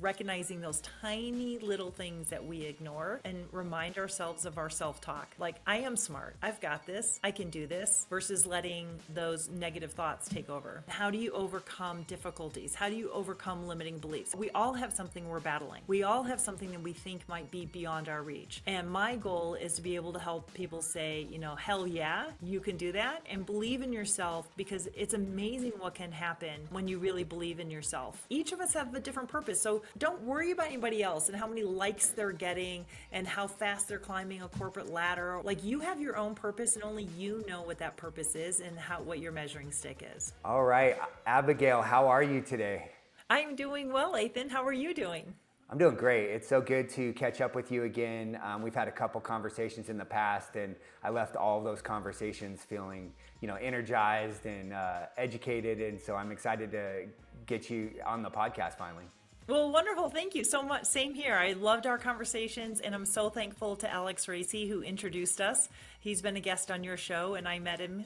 recognizing those tiny little things that we ignore and remind ourselves of our self-talk. Like, I am smart. I've got this. I can do this, versus letting those negative thoughts take over. How do you overcome difficulties? How do you overcome limiting beliefs? We all have something we're battling. We all have something that we think might be beyond our reach. And my goal is to be able to help people say, hell yeah, you can do that, and believe in yourself, because it's amazing what can happen when you really believe in yourself. Each of us have a different purpose, so don't worry about anybody else and how many likes they're getting and how fast they're climbing a corporate ladder. Like, you have your own purpose, and only you know what that purpose is and what your measuring stick is. All right, Abigail, how are you today? I'm doing well, Ethan. How are you doing? I'm doing great. It's so good to catch up with you again. We've had a couple conversations in the past, and I left all of those conversations feeling, energized and educated. And so I'm excited to get you on the podcast finally. Well, wonderful. Thank you so much. Same here. I loved our conversations, and I'm so thankful to Alex Racy, who introduced us. He's been a guest on your show, and I met him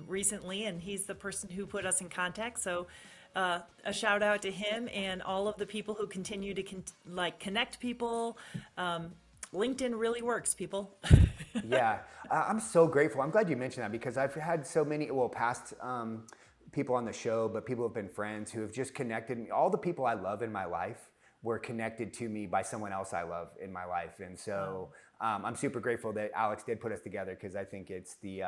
recently, and he's the person who put us in contact. So a shout out to him and all of the people who continue to connect people. LinkedIn really works, people. Yeah, I'm so grateful. I'm glad you mentioned that, because I've had so many, past people on the show, but people who have been friends who have just connected me. All the people I love in my life were connected to me by someone else I love in my life. And so I'm super grateful that Alex did put us together, because I think it's the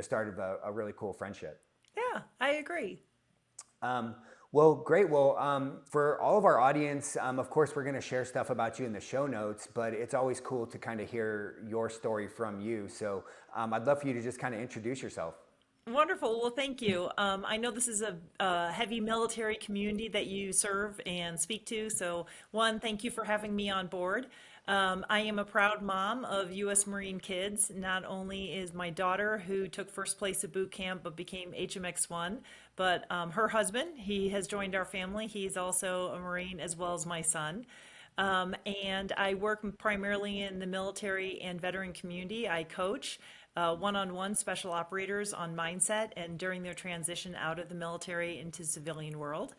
start of a really cool friendship. Yeah, I agree. Well, great. Well, for all of our audience, of course, we're going to share stuff about you in the show notes, but it's always cool to kind of hear your story from you. So I'd love for you to just kind of introduce yourself. Wonderful. Well, thank you. I know this is a heavy military community that you serve and speak to. So one, thank you for having me on board. I am a proud mom of U.S. Marine kids. Not only is my daughter, who took first place at boot camp but became HMX1, but her husband, he has joined our family. He's also a Marine, as well as my son. And I work primarily in the military and veteran community. I coach one-on-one special operators on mindset and during their transition out of the military into civilian world.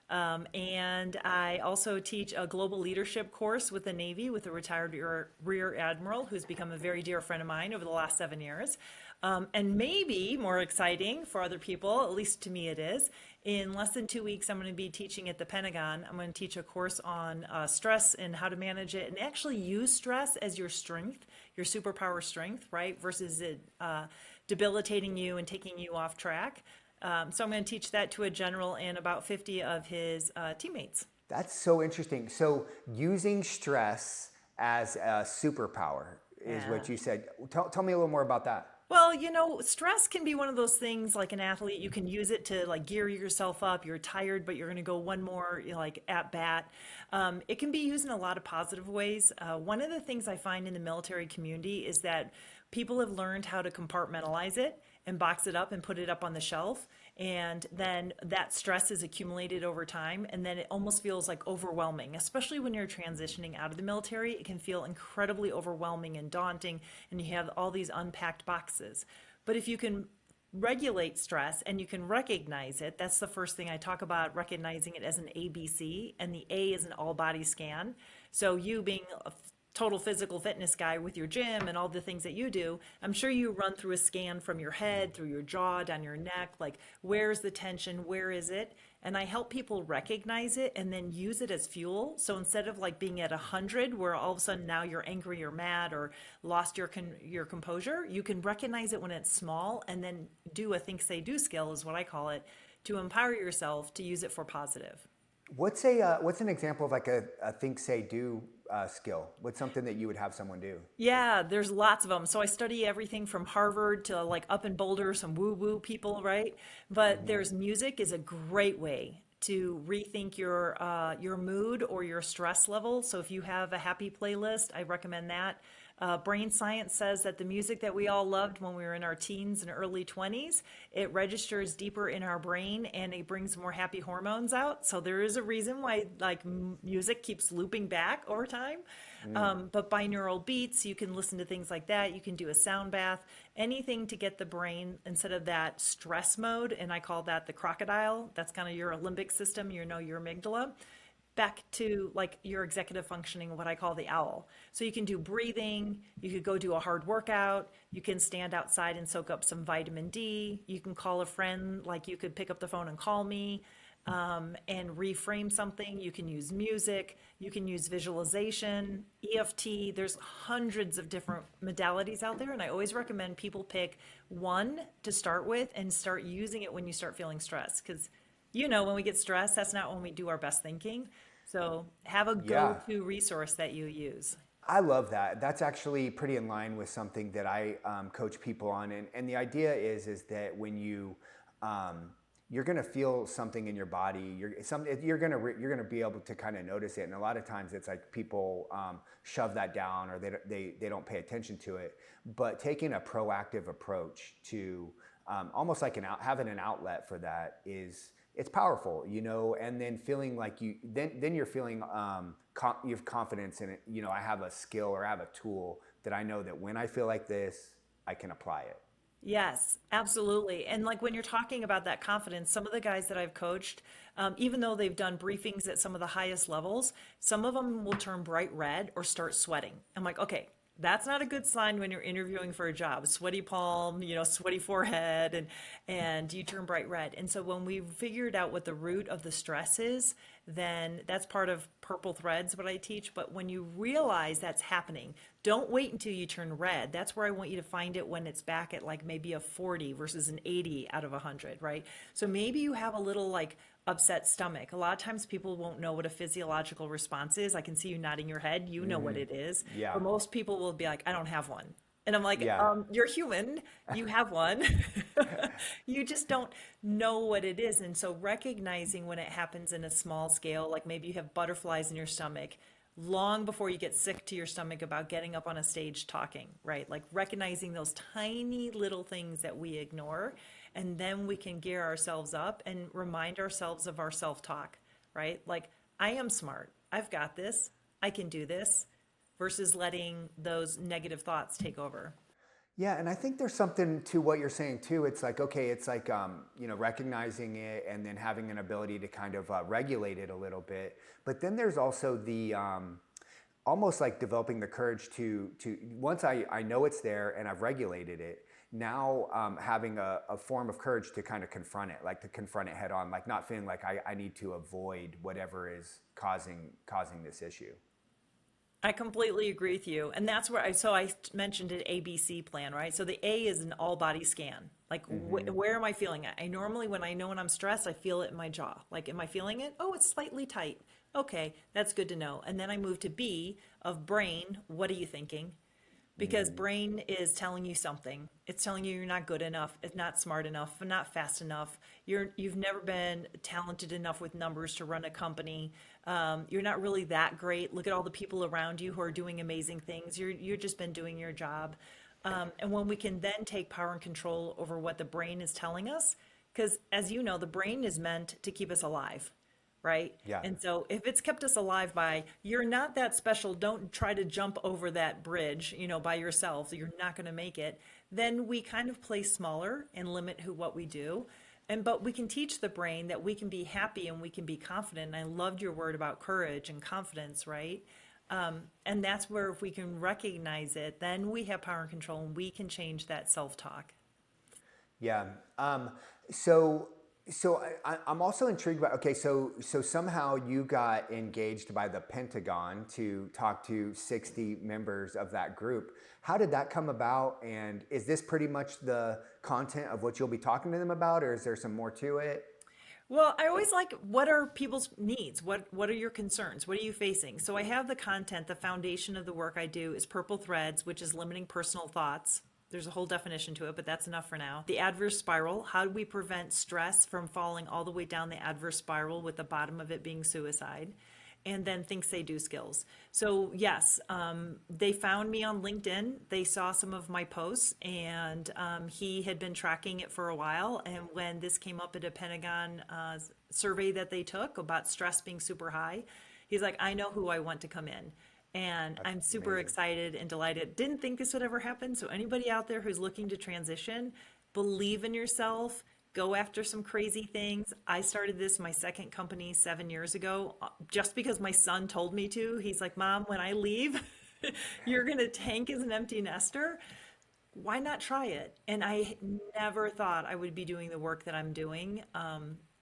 And I also teach a global leadership course with the Navy with a retired Rear Admiral who's become a very dear friend of mine over the last 7 years. And maybe more exciting for other people, at least to me it is, in less than 2 weeks, I'm going to be teaching at the Pentagon. I'm going to teach a course on stress and how to manage it and actually use stress as your strength, your superpower strength, right? Versus it debilitating you and taking you off track. So I'm going to teach that to a general and about 50 of his teammates. That's so interesting. So using stress as a superpower is what you said. Tell me a little more about that. Well, stress can be one of those things, like an athlete, you can use it to gear yourself up. You're tired, but you're going to go one more at bat. It can be used in a lot of positive ways. One of the things I find in the military community is that people have learned how to compartmentalize it and box it up and put it up on the shelf. And then that stress is accumulated over time. And then it almost feels like overwhelming, especially when you're transitioning out of the military. It can feel incredibly overwhelming and daunting. And you have all these unpacked boxes. But if you can regulate stress and you can recognize it, that's the first thing I talk about, recognizing it as an ABC. And the A is an all body scan. So you being a total physical fitness guy with your gym and all the things that you do, I'm sure you run through a scan from your head, through your jaw, down your neck, like where's the tension, where is it? And I help people recognize it and then use it as fuel. So instead of being at 100, where all of a sudden now you're angry or mad or lost your composure, you can recognize it when it's small and then do a think, say, do skill is what I call it, to empower yourself to use it for positive. What's an example of a think, say, do skill? What's something that you would have someone do? Yeah, there's lots of them. So I study everything from Harvard to up in Boulder, some woo-woo people, right? But there's music is a great way to rethink your mood or your stress level. So if you have a happy playlist, I recommend that. Brain science says that the music that we all loved when we were in our teens and early 20s, it registers deeper in our brain and it brings more happy hormones out. So there is a reason why music keeps looping back over time. But binaural beats, you can listen to things like that. You can do a sound bath, anything to get the brain instead of that stress mode. And I call that the crocodile. That's kind of your limbic system, your amygdala, back to like your executive functioning, what I call the owl. So you can do breathing, you could go do a hard workout, you can stand outside and soak up some vitamin D, you can call a friend, like you could pick up the phone and call me, and reframe something. You can use music, you can use visualization, EFT. There's hundreds of different modalities out there. And I always recommend people pick one to start with and start using it when you start feeling stressed. Because, when we get stressed, that's not when we do our best thinking. So have a Yeah. go-to resource that you use. I love that. That's actually pretty in line with something that I coach people on, and the idea is that when you're going to feel something in your body, you're going to be able to kind of notice it, and a lot of times it's like people shove that down, or they don't pay attention to it. But taking a proactive approach to almost like having an outlet for that it's powerful, and then feeling like then you're feeling you have confidence in it. I have a skill, or I have a tool that I know that when I feel like this, I can apply it. Yes, absolutely. And like when you're talking about that confidence, some of the guys that I've coached, even though they've done briefings at some of the highest levels, some of them will turn bright red or start sweating. I'm like, okay, that's not a good sign when you're interviewing for a job. Sweaty palm, sweaty forehead, and you turn bright red. And so when we figured out what the root of the stress is, then that's part of purple threads, what I teach. But when you realize that's happening, don't wait until you turn red. That's where I want you to find it when it's back at like maybe a 40 versus an 80 out of 100, right? So maybe you have a little like upset stomach. A lot of times people won't know what a physiological response is. I can see you nodding your head. You know what it is. Yeah. But most people will be like, I don't have one. And I'm like, Yeah. you're human. You have one. You just don't know what it is. And so recognizing when it happens in a small scale, like maybe you have butterflies in your stomach, long before you get sick to your stomach about getting up on a stage talking, right? Like recognizing those tiny little things that we ignore, and then we can gear ourselves up and remind ourselves of our self-talk, right? Like, I am smart. I've got this. I can do this, versus letting those negative thoughts take over. Yeah, and I think there's something to what you're saying too. It's like, okay, it's like recognizing it and then having an ability to kind of regulate it a little bit. But then there's also the almost like developing the courage to once I know it's there and I've regulated it. Now having a form of courage to kind of confront it, like to confront it head on, like not feeling like I need to avoid whatever is causing this issue. I completely agree with you. And that's where I mentioned an ABC plan, right? So the A is an all body scan. Like, where am I feeling it? I normally, when I'm stressed, I feel it in my jaw. Like, am I feeling it? Oh, it's slightly tight. Okay, that's good to know. And then I move to B of brain. What are you thinking? Because brain is telling you something. It's telling you you're not good enough, it's not smart enough, not fast enough. You've never been talented enough with numbers to run a company. You're not really that great. Look at all the people around you who are doing amazing things. You've just been doing your job. And when we can then take power and control over what the brain is telling us, because as you know, the brain is meant to keep us alive, right? Yeah. And so if it's kept us alive by, you're not that special, don't try to jump over that bridge, by yourself, you're not going to make it, then we kind of play smaller and limit what we do. But we can teach the brain that we can be happy and we can be confident. And I loved your word about courage and confidence, right? And that's where if we can recognize it, then we have power and control and we can change that self-talk. Yeah. So I'm also intrigued by, okay, so somehow you got engaged by the Pentagon to talk to 60 members of that group. How did that come about? And is this pretty much the content of what you'll be talking to them about, or is there some more to it? Well, I always like, what are people's needs? What are your concerns? What are you facing? So I have the content. The foundation of the work I do is purple threads, which is limiting personal thoughts. There's a whole definition to it, but that's enough for now. The adverse spiral, how do we prevent stress from falling all the way down the adverse spiral with the bottom of it being suicide? And then think, say, do skills. So yes, they found me on LinkedIn. They saw some of my posts, and he had been tracking it for a while. And when this came up at a Pentagon survey that they took about stress being super high, he's like, I know who I want to come in. And I'm super Amazing. excited and delighted. Didn't think this would ever happen. So anybody out there who's looking to transition, believe in yourself, go after some crazy things. I started this, my second company, 7 years ago, just because my son told me to. He's like, Mom, when I leave, you're going to tank as an empty nester. Why not try it? And I never thought I would be doing the work that I'm doing.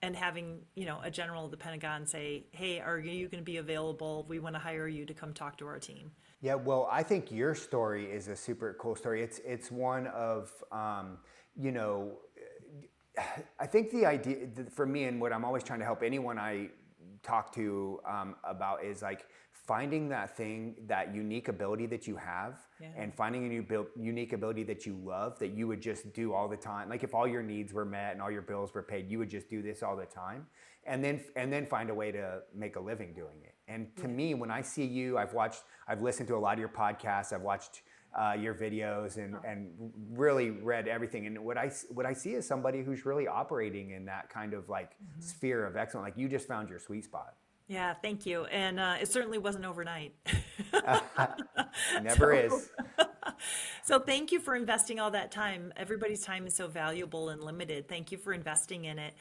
And having, a general of the Pentagon say, hey, are you going to be available? We want to hire you to come talk to our team. Yeah, well, I think your story is a super cool story. It's one of, you know, I think the idea for me, and what I'm always trying to help anyone I talk to about, is like finding that thing, that unique ability that you have, Yeah. and finding a unique ability that you love, that you would just do all the time. Like if all your needs were met and all your bills were paid, you would just do this all the time, and then find a way to make a living doing it. And to me, when I see you, I've listened to a lot of your podcasts, I've watched your videos, and really read everything. And what I see is somebody who's really operating in that kind of like sphere of excellence. Like you just found your sweet spot. Yeah, thank you. And it certainly wasn't overnight. Never is. So thank you for investing all that time. Everybody's time is so valuable and limited. Thank you for investing in it.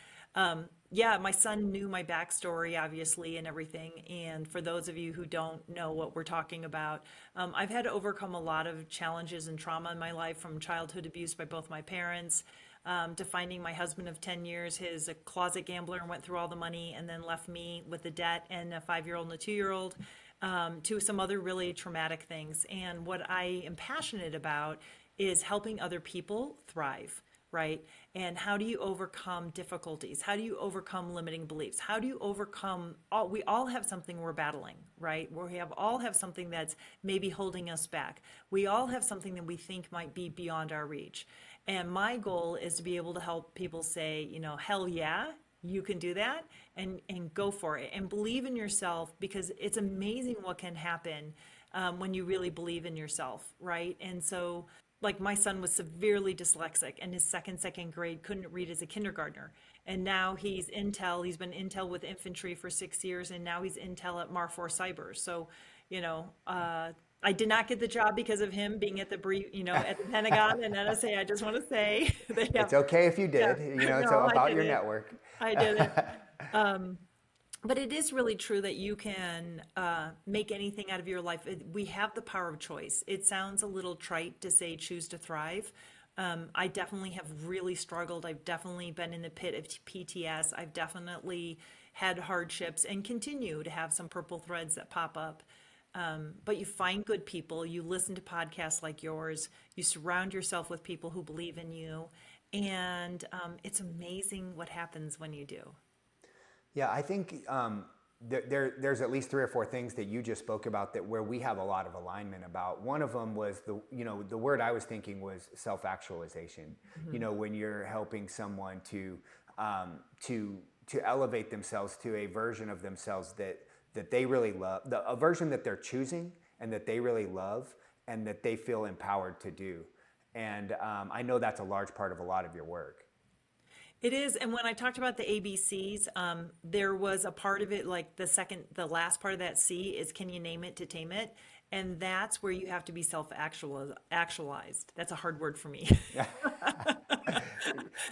Yeah, my son knew my backstory, obviously, and everything. And for those of you who don't know what we're talking about, I've had to overcome a lot of challenges and trauma in my life, from childhood abuse by both my parents, to finding my husband of 10 years, who's a closet gambler and went through all the money and then left me with the debt and a 5-year-old and a 2-year-old, to some other really traumatic things. And what I am passionate about is helping other people thrive. Right? And how do you overcome difficulties? How do you overcome limiting beliefs? How do you overcome we all have something we're battling, right? All have something that's maybe holding us back. We all have something that we think might be beyond our reach. And my goal is to be able to help people say, hell yeah, you can do that, and go for it, and believe in yourself, because it's amazing what can happen when you really believe in yourself, right? And so, like, my son was severely dyslexic, and his second grade, couldn't read as a kindergartner. And now he's been intel with infantry for 6 years, and now he's intel at Mar 4 Cyber. So, I did not get the job because of him being at the at the Pentagon and NSA. I just want to say It's okay if you did. Yeah. It's No, all I about your didn't. network. I didn't. But it is really true that you can make anything out of your life. We have the power of choice. It sounds a little trite to say choose to thrive. I definitely have really struggled. I've definitely been in the pit of PTSD. I've definitely had hardships and continue to have some purple threads that pop up. But you find good people, you listen to podcasts like yours, you surround yourself with people who believe in you, and it's amazing what happens when you do. Yeah, I think there's at least 3 or 4 things that you just spoke about that where we have a lot of alignment about. One of them was the word I was thinking was self-actualization. Mm-hmm. When you're helping someone to elevate themselves to a version of themselves that they really love, a version that they're choosing and that they really love and that they feel empowered to do. And I know that's a large part of a lot of your work. It is. And when I talked about the ABCs, there was a part of it, like the last part of that C is, can you name it to tame it? And that's where you have to be self-actualized. That's a hard word for me.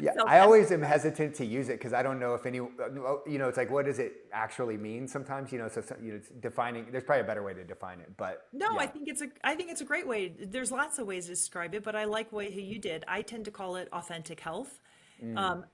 Yeah, I always am hesitant to use it because I don't know if it's like, what does it actually mean sometimes, so it's defining, there's probably a better way to define it, but. No, yeah. I think it's a great way. There's lots of ways to describe it, but I like what you did. I tend to call it authentic health.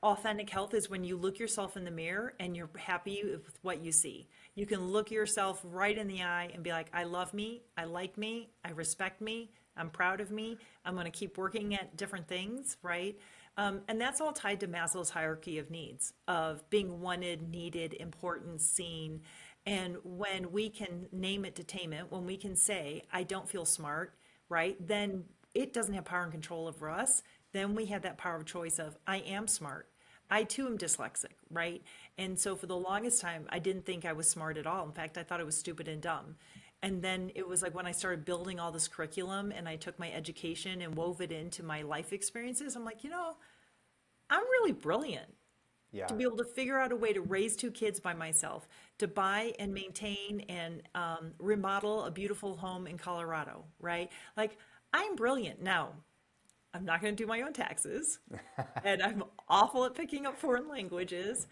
Authentic health is when you look yourself in the mirror and you're happy with what you see. You can look yourself right in the eye and be like, I love me, I like me, I respect me, I'm proud of me, I'm going to keep working at different things, right? And that's all tied to Maslow's hierarchy of needs, of being wanted, needed, important, seen. And when we can name it to tame it, when we can say, I don't feel smart, right? Then it doesn't have power and control over us. Then we have that power of choice of, I am smart. I too am dyslexic, right? And so for the longest time, I didn't think I was smart at all. In fact, I thought it was stupid and dumb. And then it was like when I started building all this curriculum and I took my education and wove it into my life experiences, I'm like, I'm really brilliant. Yeah. To be able to figure out a way to raise 2 kids by myself, to buy and maintain and remodel a beautiful home in Colorado, right? Like, I'm brilliant. Now, I'm not going to do my own taxes, and I'm awful at picking up foreign languages.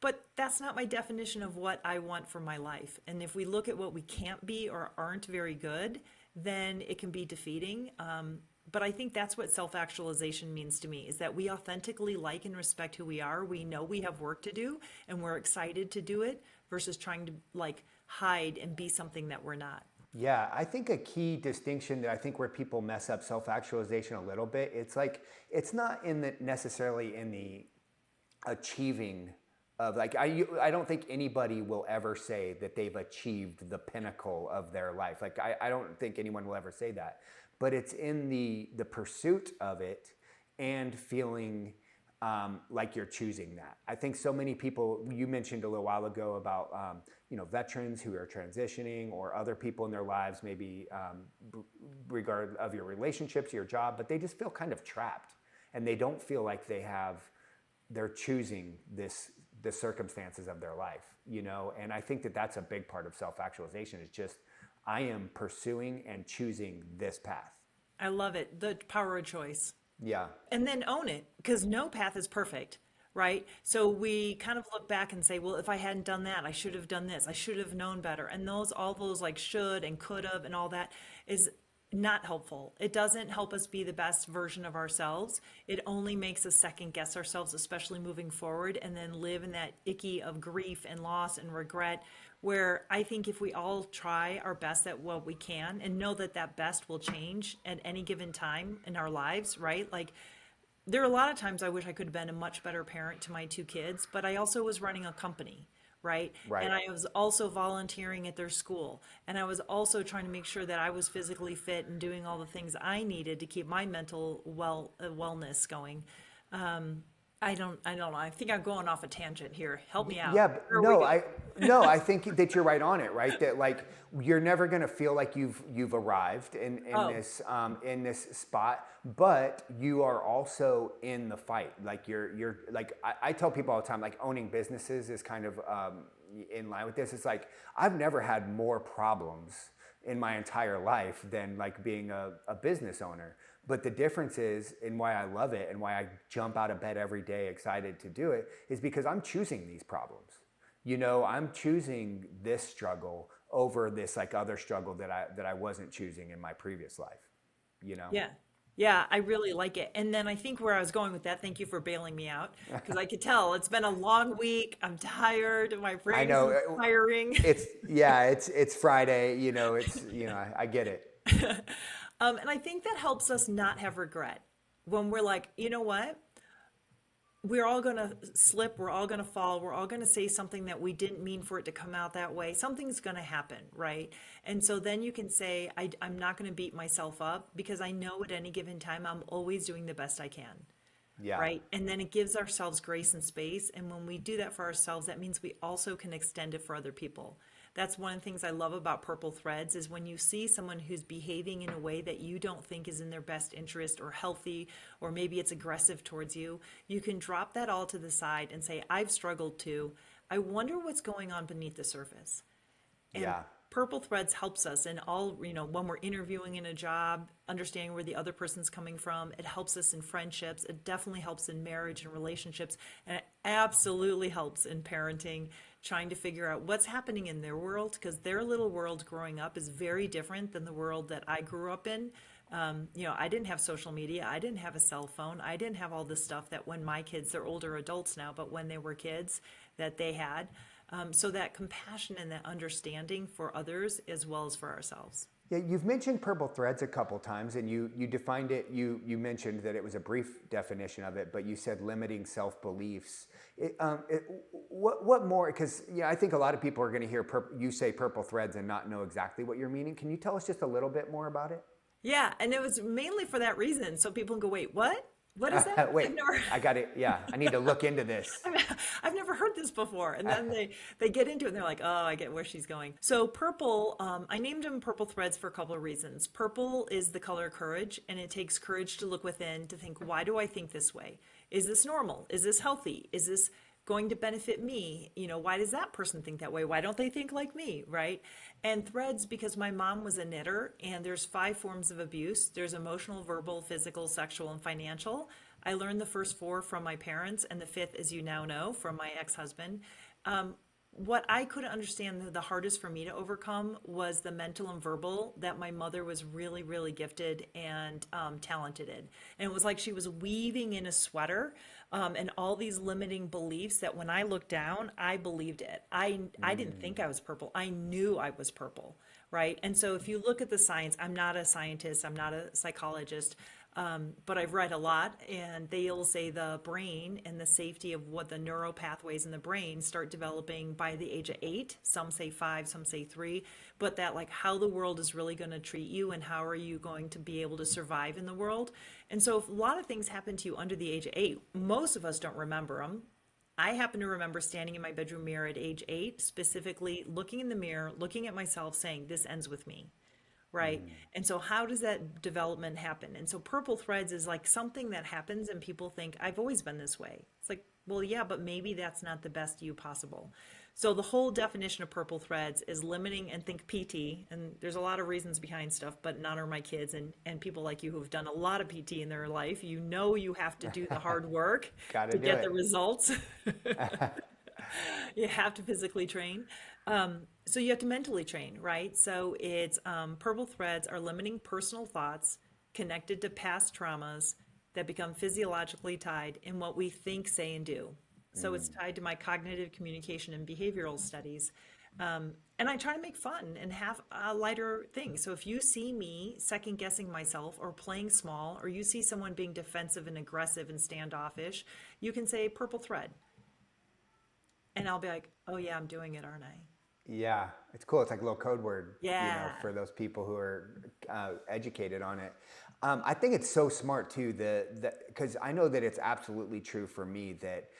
But that's not my definition of what I want for my life. And if we look at what we can't be or aren't very good, then it can be defeating. But I think that's what self-actualization means to me, is that we authentically like and respect who we are. We know we have work to do and we're excited to do it versus trying to like hide and be something that we're not. Yeah, I think a key distinction that I think where people mess up self-actualization a little bit, it's like it's not in the necessarily in the achieving of like I don't think anybody will ever say that they've achieved the pinnacle of their life. Like I don't think anyone will ever say that. But it's in the pursuit of it and feeling like you're choosing that. I think so many people, you mentioned a little while ago about veterans who are transitioning or other people in their lives, maybe regard of your relationships, your job, but they just feel kind of trapped and they don't feel like they're choosing the circumstances of their life, and I think that that's a big part of self-actualization. It's just I am pursuing and choosing this path. I love it. The power of choice. Yeah. And then own it, because no path is perfect, right? So we kind of look back and say, well, if I hadn't done that, I should have done this. I should have known better. And all those like should and could have and all that is not helpful. It doesn't help us be the best version of ourselves. It only makes us second guess ourselves, especially moving forward, and then live in that icky of grief and loss and regret, where I think if we all try our best at what we can and know that that best will change at any given time in our lives, right? Like there are a lot of times I wish I could have been a much better parent to my two kids, but I also was running a company. Right? Right. And I was also volunteering at their school. And I was also trying to make sure that I was physically fit and doing all the things I needed to keep my mental wellness going. I don't know. I think I'm going off a tangent here. Help me out. Yeah, I think that you're right on it, right? That like you're never going to feel like you've arrived in this spot, but you are also in the fight. Like you're like I tell people all the time, like owning businesses is kind of in line with this. It's like I've never had more problems in my entire life than like being a business owner. But the difference is, and why I love it and why I jump out of bed every day excited to do it, is because I'm choosing these problems. I'm choosing this struggle over this like other struggle that I wasn't choosing in my previous life. Yeah. Yeah, I really like it. And then I think where I was going with that, thank you for bailing me out, because I could tell it's been a long week. I'm tired. My brain is tiring. It's Friday. I get it. And I think that helps us not have regret when we're like, you know what? We're all going to slip. We're all going to fall. We're all going to say something that we didn't mean for it to come out that way. Something's going to happen, right? And so then you can say, I'm not going to beat myself up because I know at any given time, I'm always doing the best I can. Yeah. Right. And then it gives ourselves grace and space. And when we do that for ourselves, that means we also can extend it for other people. That's one of the things I love about Purple Threads is when you see someone who's behaving in a way that you don't think is in their best interest or healthy, or maybe it's aggressive towards you, you can drop that all to the side and say, I've struggled too. I wonder what's going on beneath the surface. And Purple Threads helps us in all, when we're interviewing in a job, understanding where the other person's coming from. It helps us in friendships. It definitely helps in marriage and relationships. And it absolutely helps in parenting, trying to figure out what's happening in their world, because their little world growing up is very different than the world that I grew up in. I didn't have social media. I didn't have a cell phone. I didn't have all this stuff that when my kids, they're older adults now, but when they were kids that they had. So that compassion and that understanding for others as well as for ourselves. Yeah, you've mentioned Purple Threads a couple times, and you defined it. You mentioned that it was a brief definition of it, but you said limiting self-beliefs. What more? Because I think a lot of people are going to hear you say Purple Threads and not know exactly what you're meaning. Can you tell us just a little bit more about it? Yeah, and it was mainly for that reason, so people can go, wait, what? What is that? Wait, I got it. Yeah, I need to look into this. I've never heard this before. And then they get into it and they're like, oh, I get where she's going. So purple, I named them Purple Threads for a couple of reasons. Purple is the color courage, and it takes courage to look within to think, why do I think this way? Is this normal? Is this healthy? Is this going to benefit me? Why does that person think that way? Why don't they think like me, right? And threads, because my mom was a knitter, and there's 5 forms of abuse. There's emotional, verbal, physical, sexual, and financial. I learned the first 4 from my parents, and the 5th, as you now know, from my ex-husband. What I couldn't understand, the hardest for me to overcome, was the mental and verbal that my mother was really, really gifted and talented in. And it was like she was weaving in a sweater, and all these limiting beliefs that when I looked down, I believed it. I didn't think I was purple. I knew I was purple, right? And so if you look at the science, I'm not a scientist, I'm not a psychologist, but I've read a lot, and they'll say the brain and the safety of what the neural pathways in the brain start developing by the age of 8. Some say 5, some say 3, but that like how the world is really going to treat you and how are you going to be able to survive in the world. And so if a lot of things happen to you under the age of 8, most of us don't remember them. I happen to remember standing in my bedroom mirror at age 8, specifically looking in the mirror, looking at myself saying, this ends with me. Right. And so how does that development happen? And so purple threads is like something that happens and people think, I've always been this way. It's like, well, yeah, but maybe that's not the best you possible. So the whole definition of purple threads is limiting, and think PT, and there's a lot of reasons behind stuff, but none are my kids and people like you who've done a lot of PT in their life. You have to do the hard work Gotta to do get it. the results. You have to physically train. So you have to mentally train, right? So it's purple threads are limiting personal thoughts connected to past traumas that become physiologically tied in what we think, say, and do. So it's tied to my cognitive communication and behavioral studies. And I try to make fun and have a lighter thing. So if you see me second guessing myself or playing small, or you see someone being defensive and aggressive and standoffish, you can say purple thread. And I'll be like, oh yeah, I'm doing it, aren't I? Yeah, it's cool. It's like a little code word, Yeah. for those people who are educated on it. I think it's so smart too, because I know that it's absolutely true for me that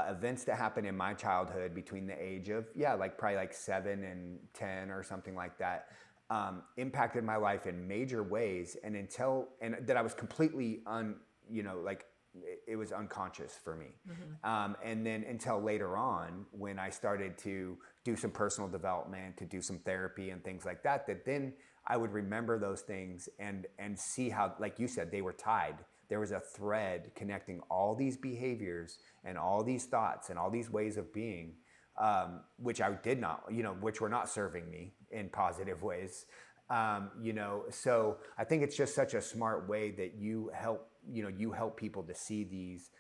events that happened in my childhood between the age of, like probably like 7 and 10 or something like that, impacted my life in major ways. And that I was completely it was unconscious for me. And then until later on, when I started to do some personal development, to do some therapy and things like that, that then I would remember those things and see how, like you said, they were tied. There was a thread connecting all these behaviors and all these thoughts and all these ways of being, which I did not, which were not serving me in positive ways. So I think it's just such a smart way that you help people to see these,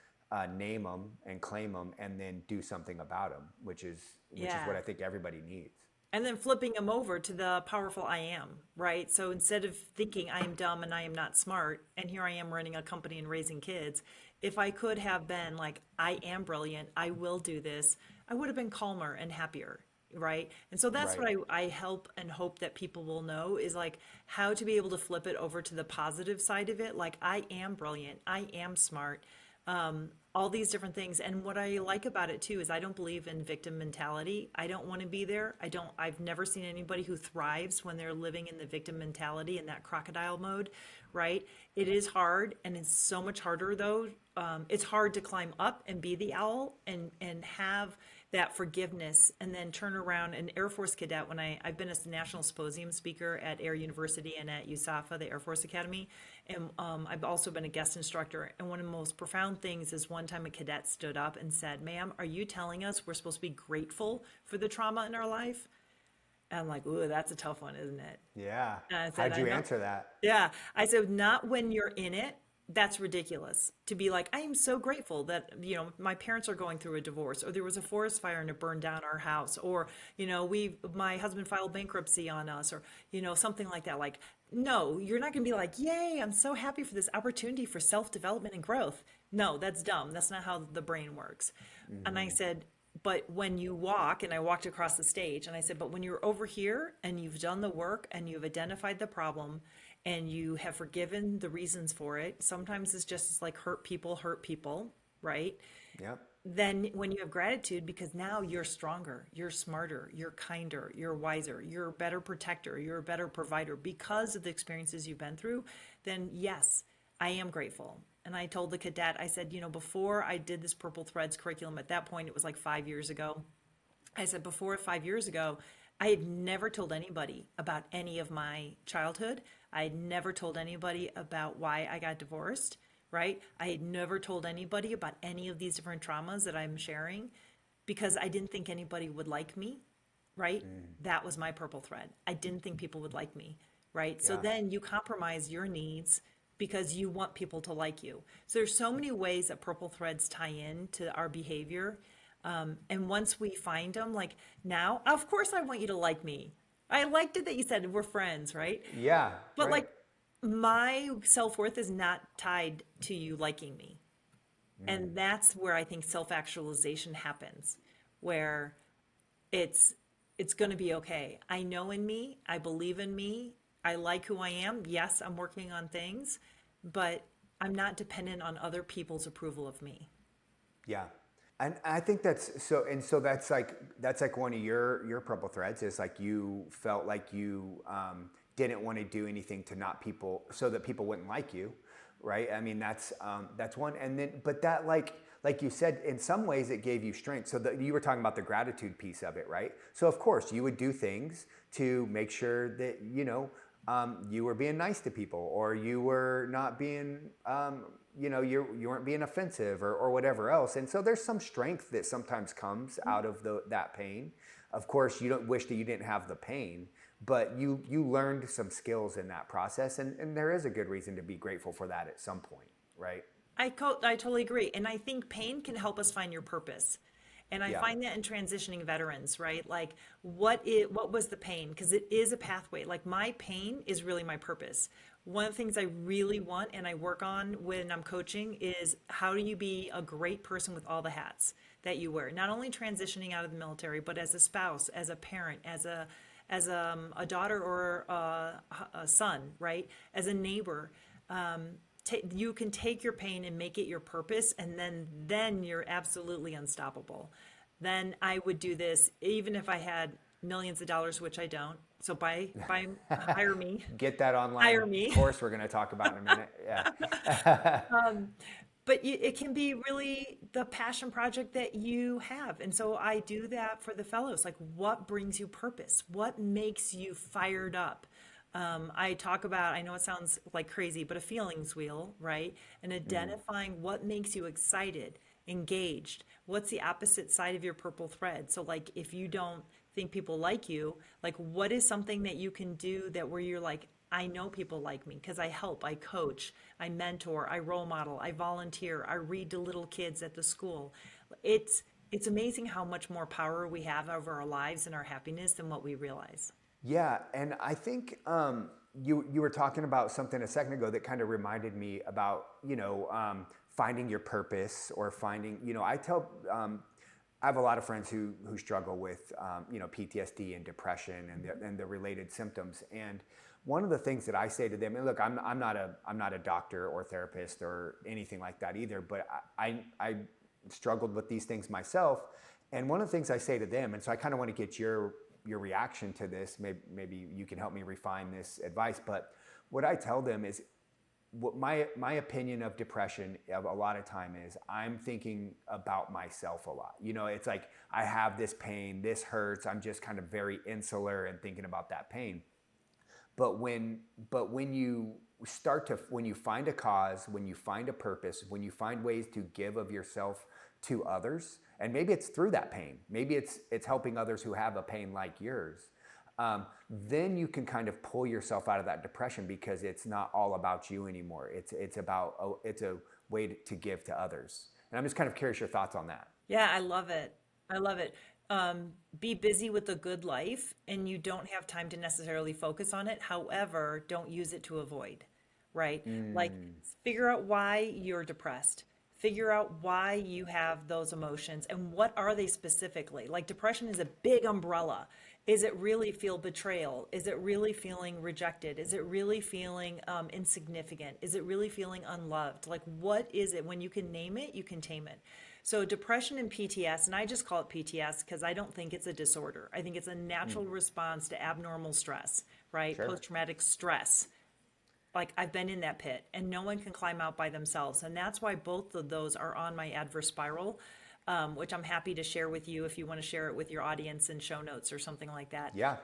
name them and claim them, and then do something about them, which is Yeah. what I think everybody needs. And then flipping them over to the powerful I am, right? So instead of thinking I am dumb and I am not smart, and here I am running a company and raising kids, if I could have been like, I am brilliant, I will do this, I would have been calmer and happier, right? And so that's Right. what I help and hope that people will know is like how to be able to flip it over to the positive side of it. Like, I am brilliant, I am smart, all these different things. And what I like about it too is I don't believe in victim mentality. I don't want to be there. I've never seen anybody who thrives when they're living in the victim mentality in that crocodile mode, right? It is hard, and it's so much harder though. It's hard to climb up and be the owl and have that forgiveness, and then turn around. An Air Force cadet, when I've been a national symposium speaker at Air University and at USAFA, the Air Force Academy, and I've also been a guest instructor. And one of the most profound things is one time a cadet stood up and said, ma'am, are you telling us we're supposed to be grateful for the trauma in our life? And I'm like, ooh, that's a tough one, isn't it? Yeah. And I said, How'd I you know. answer that? Yeah. I said, not when you're in it. That's ridiculous to be like, I am so grateful that, my parents are going through a divorce, or there was a forest fire and it burned down our house, or, my husband filed bankruptcy on us, or, something like that. Like, no, you're not going to be like, yay, I'm so happy for this opportunity for self-development and growth. No, that's dumb. That's not how the brain works. And I said, but when you walk, and I walked across the stage and I said, but when you're over here and you've done the work and you've identified the problem and you have forgiven the reasons for it, sometimes it's just like hurt people, right? Yep. Then when you have gratitude, because now you're stronger, you're smarter, you're kinder, you're wiser, you're a better protector, you're a better provider because of the experiences you've been through, then yes, I am grateful. And I told the cadet, I said, before I did this Purple Threads curriculum, at that point, it was like 5 years ago. I said, before 5 years ago, I had never told anybody about any of my childhood. I had never told anybody about why I got divorced, right? I had never told anybody about any of these different traumas that I'm sharing because I didn't think anybody would like me, right? That was my purple thread. I didn't think people would like me, right? So Yeah. then you compromise your needs because you want people to like you. So there's so many ways that purple threads tie in to our behavior. And once we find them, like now, of course I want you to like me. I liked it that you said we're friends, right? Yeah. But Right. like my self-worth is not tied to you liking me. And that's where I think self-actualization happens, where it's it's going to be okay. I know in me, I believe in me, I like who I am. Yes, I'm working on things, but I'm not dependent on other people's approval of me. Yeah. And I think that's so, and so that's like one of your purple threads is like you felt like you didn't want to do anything to not people so that people wouldn't like you, right? I mean that's one, and then but that like you said, in some ways it gave you strength. So that you were talking about the gratitude piece of it, right? So of course you would do things to make sure that you were being nice to people, or you were not being you weren't being offensive or whatever else. And so there's some strength that sometimes comes out of that pain. Of course, you don't wish that you didn't have the pain, but you learned some skills in that process. And there is a good reason to be grateful for that at some point, right? I totally agree. And I think pain can help us find your purpose. And I Yeah. find that in transitioning veterans, right? Like what was the pain? Because it is a pathway. Like my pain is really my purpose. One of the things I really want and I work on when I'm coaching is how do you be a great person with all the hats that you wear? Not only transitioning out of the military, but as a spouse, as a parent, as a daughter or a son, right? As a neighbor. You can take your pain and make it your purpose, and then you're absolutely unstoppable. Then I would do this even if I had millions of dollars, which I don't. So hire me. Get that online Hire me. course we're going to talk about in a minute. Yeah. But it can be really the passion project that you have. And so I do that for the fellows. Like, what brings you purpose? What makes you fired up? I talk about, I know it sounds like crazy, but a feelings wheel, right? And identifying what makes you excited, engaged. What's the opposite side of your purple thread? So like, if you don't think people like you, like what is something that you can do that where you're like, I know people like me because I help, I coach, I mentor, I role model, I volunteer, I read to little kids at the school. It's amazing how much more power we have over our lives and our happiness than what we realize. Yeah, and I think you were talking about something a second ago that kind of reminded me about finding your purpose or finding I tell I have a lot of friends who struggle with PTSD and depression and the related symptoms. And one of the things that I say to them, and look, I'm not a doctor or therapist or anything like that either, but I struggled with these things myself. And one of the things I say to them, and so I kind of want to get your reaction to this, maybe you can help me refine this advice, but what I tell them is what my opinion of depression of a lot of time is I'm thinking about myself a lot. It's like I have this pain, this hurts, I'm just kind of very insular and thinking about that pain. But when you find a cause, when you find a purpose, when you find ways to give of yourself to others, and maybe it's through that pain, maybe it's helping others who have a pain like yours, then you can kind of pull yourself out of that depression because it's not all about you anymore. It's a way to give to others. And I'm just kind of curious your thoughts on that. Yeah, I love it. I love it. Be busy with the good life and you don't have time to necessarily focus on it. However, don't use it to avoid, right? Like figure out why you're depressed. Figure out why you have those emotions and what are they specifically. Like depression is a big umbrella. Is it really feel betrayal? Is it really feeling rejected? Is it really feeling insignificant? Is it really feeling unloved? Like what is it? When you can name it, you can tame it. So depression and PTS, and I just call it PTS because I don't think it's a disorder. I think it's a natural response to abnormal stress, right? Sure. Post-traumatic stress. like I've been in that pit and no one can climb out by themselves. And that's why both of those are on my adverse spiral, which I'm happy to share with you if you want to share it with your audience in show notes or something like that. Yeah.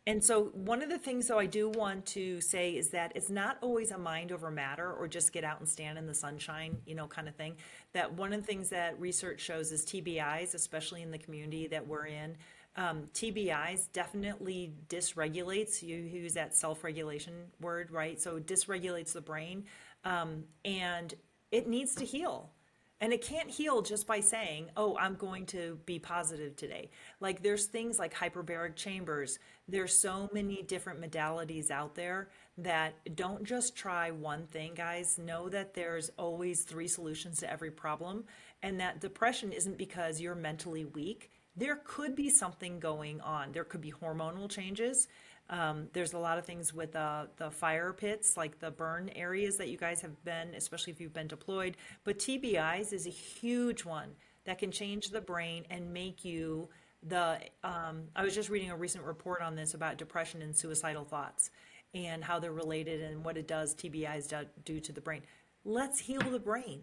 And so one of the things though I do want to say is that it's not always a mind over matter or just get out and stand in the sunshine, kind of thing. That one of the things that research shows is TBIs, especially in the community that we're in. TBIs definitely dysregulates, you use that self-regulation word, right? So it dysregulates the brain, and it needs to heal. And it can't heal just by saying, oh, I'm going to be positive today. Like there's things like hyperbaric chambers. There's so many different modalities out there that don't just try one thing, guys. Know that there's always 3 solutions to every problem. And that depression isn't because you're mentally weak. There could be something going on. There could be hormonal changes. There's a lot of things with the fire pits, like the burn areas that you guys have been, especially if you've been deployed. But TBIs is a huge one that can change the brain and make you I was just reading a recent report on this about depression and suicidal thoughts and how they're related and what it does, TBIs do to the brain. Let's heal the brain,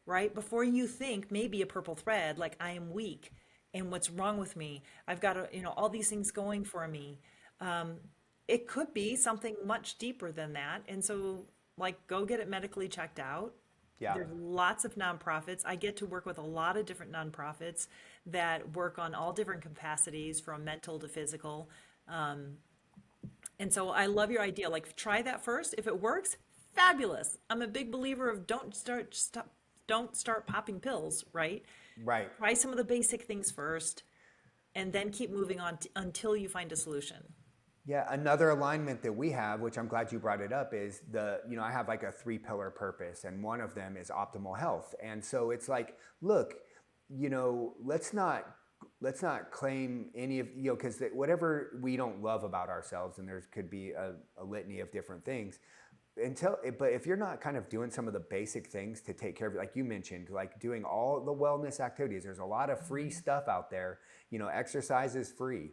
right? Before you think maybe a purple thread, like I am weak and what's wrong with me. I've got all these things going for me. It could be something much deeper than that. And so go get it medically checked out. Yeah. There's lots of nonprofits. I get to work with a lot of different nonprofits that work on all different capacities from mental to physical. And so I love your idea. Try that first. If it works, fabulous. I'm a big believer of don't start popping pills, right? Right. Try some of the basic things first and then keep moving on until you find a solution. Yeah, another alignment that we have, which I'm glad you brought it up, is I have like a 3-pillar purpose, and one of them is optimal health. And so it's like, look, let's not claim any of, because whatever we don't love about ourselves, and there could be a litany of different things, but if you're not kind of doing some of the basic things to take care of it, like you mentioned, like doing all the wellness activities, there's a lot of free stuff out there. Exercise is free.